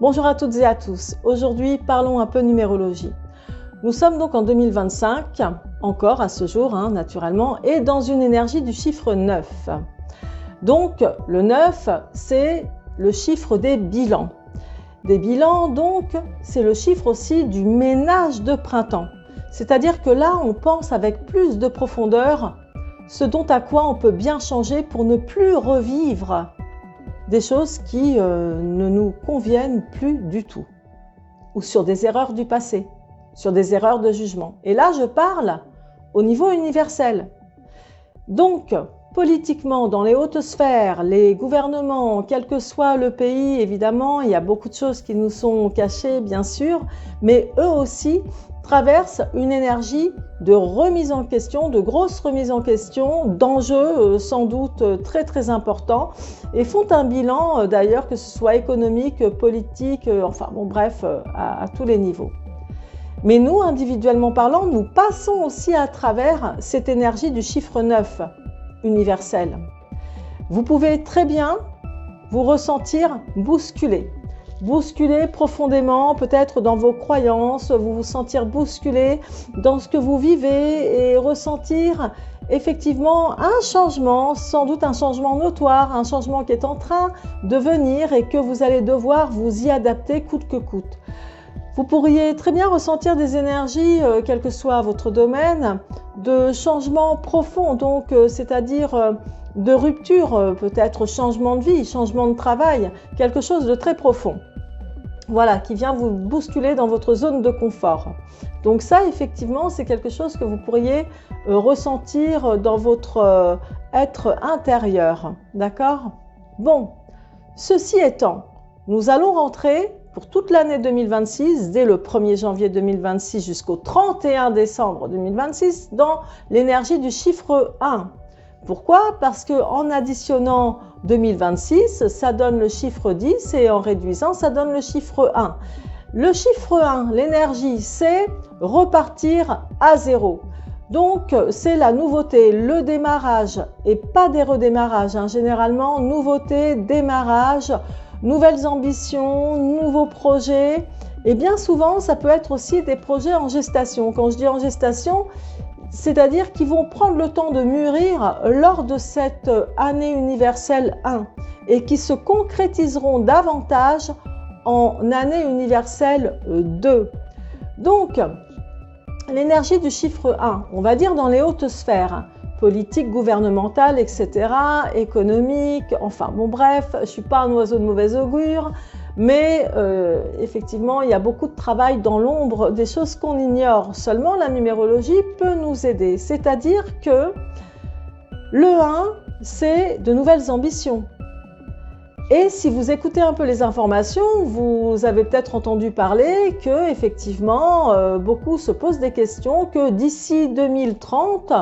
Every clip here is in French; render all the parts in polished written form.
Bonjour à toutes et à tous. Aujourd'hui, parlons un peu numérologie. Nous sommes donc en 2025, encore à ce jour, naturellement, et dans une énergie du chiffre 9. Donc, le 9, c'est le chiffre des bilans. Des bilans, donc, c'est le chiffre aussi du ménage de printemps. C'est-à-dire que là, on pense avec plus de profondeur ce dont à quoi on peut bien changer pour ne plus revivre des choses qui ne nous conviennent plus du tout, ou sur des erreurs du passé, sur des erreurs de jugement. Et là, je parle au niveau universel. Donc, politiquement, dans les hautes sphères, les gouvernements, quel que soit le pays, évidemment, il y a beaucoup de choses qui nous sont cachées, bien sûr, mais eux aussi traversent une énergie de remise en question, de grosses remises en question, d'enjeux sans doute très très importants, et font un bilan d'ailleurs, que ce soit économique, politique, à tous les niveaux. Mais nous, individuellement parlant, nous passons aussi à travers cette énergie du chiffre 9 universel. Vous pouvez très bien vous ressentir bousculé profondément, peut-être dans vos croyances, vous sentir bousculé dans ce que vous vivez et ressentir effectivement un changement, sans doute un changement notoire, un changement qui est en train de venir et que vous allez devoir vous y adapter coûte que coûte. Vous pourriez très bien ressentir des énergies, quel que soit votre domaine, de changement profond, donc c'est-à-dire de rupture, peut-être changement de vie, changement de travail, quelque chose de très profond. Voilà, qui vient vous bousculer dans votre zone de confort. Donc ça, effectivement, c'est quelque chose que vous pourriez ressentir dans votre être intérieur. D'accord ? Bon, ceci étant, nous allons rentrer pour toute l'année 2026, dès le 1er janvier 2026 jusqu'au 31 décembre 2026, dans l'énergie du chiffre 1. Pourquoi ? Parce qu'en additionnant 2026, ça donne le chiffre 10 et en réduisant, ça donne le chiffre 1. Le chiffre 1, l'énergie, c'est repartir à zéro. Donc, c'est la nouveauté, le démarrage et pas des redémarrages. Généralement, nouveauté, démarrage, nouvelles ambitions, nouveaux projets. Et bien souvent, ça peut être aussi des projets en gestation. Quand je dis en gestation, c'est-à-dire qu'ils vont prendre le temps de mûrir lors de cette année universelle 1 et qui se concrétiseront davantage en année universelle 2. Donc, l'énergie du chiffre 1, on va dire dans les hautes sphères, politique, gouvernementale, etc., économique, je ne suis pas un oiseau de mauvais augure, mais effectivement, il y a beaucoup de travail dans l'ombre, des choses qu'on ignore. Seulement, la numérologie peut nous aider. C'est-à-dire que le 1, c'est de nouvelles ambitions. Et si vous écoutez un peu les informations, vous avez peut-être entendu parler que, effectivement, beaucoup se posent des questions, que d'ici 2030,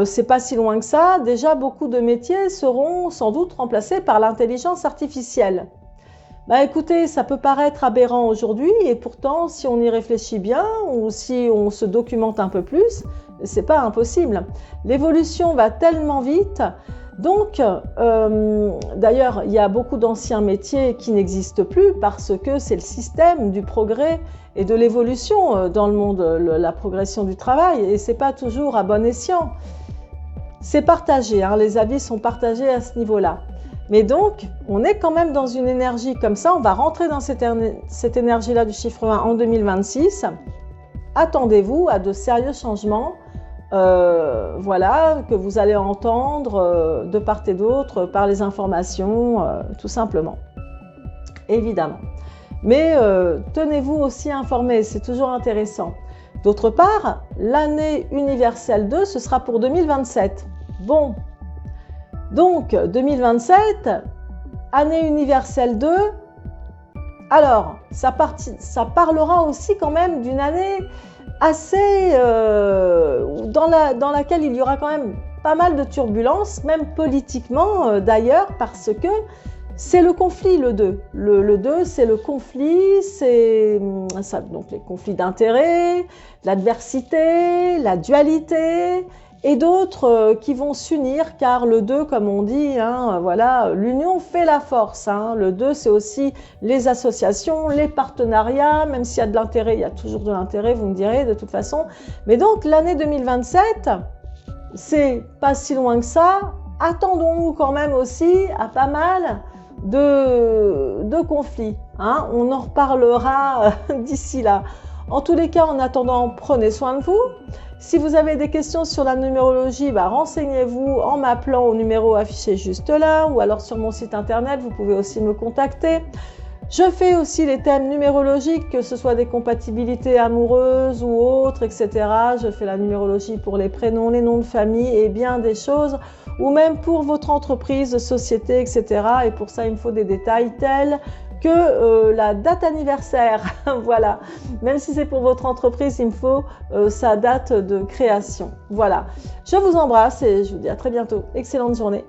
c'est pas si loin que ça, déjà beaucoup de métiers seront sans doute remplacés par l'intelligence artificielle. Écoutez, ça peut paraître aberrant aujourd'hui et pourtant, si on y réfléchit bien ou si on se documente un peu plus, c'est pas impossible. L'évolution va tellement vite. Donc, d'ailleurs, il y a beaucoup d'anciens métiers qui n'existent plus parce que c'est le système du progrès et de l'évolution dans le monde, la progression du travail, et c'est pas toujours à bon escient. C'est partagé, les avis sont partagés à ce niveau-là. Mais donc, on est quand même dans une énergie comme ça, on va rentrer dans cette énergie-là du chiffre 1 en 2026. Attendez-vous à de sérieux changements, que vous allez entendre de part et d'autre par les informations, tout simplement. Évidemment. Mais tenez-vous aussi informés, c'est toujours intéressant. D'autre part, l'année universelle 2, ce sera pour 2027. Bon. Donc, 2027, année universelle 2, alors, ça parlera aussi quand même d'une année assez dans laquelle il y aura quand même pas mal de turbulences, même politiquement d'ailleurs, parce que c'est le conflit, le 2. Le 2, c'est le conflit, donc les conflits d'intérêts, l'adversité, la dualité. et d'autres qui vont s'unir, car le 2, comme on dit, hein, voilà, l'union fait la force. Hein. Le 2, c'est aussi les associations, les partenariats, même s'il y a de l'intérêt, il y a toujours de l'intérêt, vous me direz, de toute façon. Mais donc, l'année 2027, c'est pas si loin que ça. Attendons-nous quand même aussi à pas mal de conflits. Hein. On en reparlera d'ici là. En tous les cas, en attendant, prenez soin de vous. Si vous avez des questions sur la numérologie, renseignez-vous en m'appelant au numéro affiché juste là ou alors sur mon site internet, vous pouvez aussi me contacter. Je fais aussi les thèmes numérologiques, que ce soit des compatibilités amoureuses ou autres, etc. Je fais la numérologie pour les prénoms, les noms de famille et bien des choses, ou même pour votre entreprise, société, etc. Et pour ça, il me faut des détails tels que la date anniversaire, voilà. Même si c'est pour votre entreprise, il me faut sa date de création. Voilà. Je vous embrasse et je vous dis à très bientôt. Excellente journée.